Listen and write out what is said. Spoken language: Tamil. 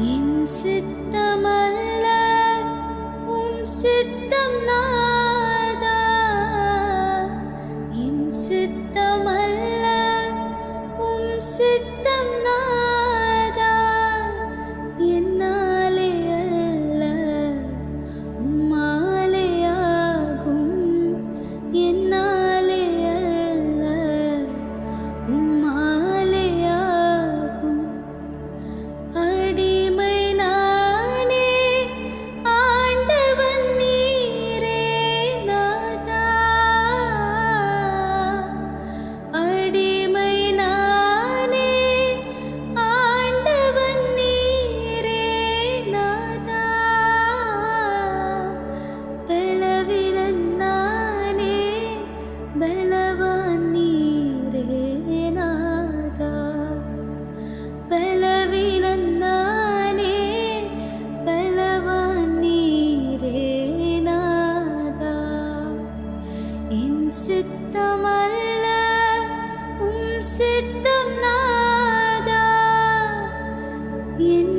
என் சித்தமல்ல உம் சித்தம் நாதா, என் சித்தமல்ல உம் சித்தம் நாதா, என்னாலே அல்ல உம்மாலே ஆகும், என்னாலே அல்ல உம்மாலே ஆகும். அடிமை நானே ஆண்டவன் நீரே நாதா, அடிமை நானே ஆண்டவன் நீரே நாதா, பலவீனன் நானே பலவான் நீரே நாதா, பலவீனன் நானே பலவான் நீரே நாதா, என் சித்தமல்ல உம் சித்தம் நாதா, என்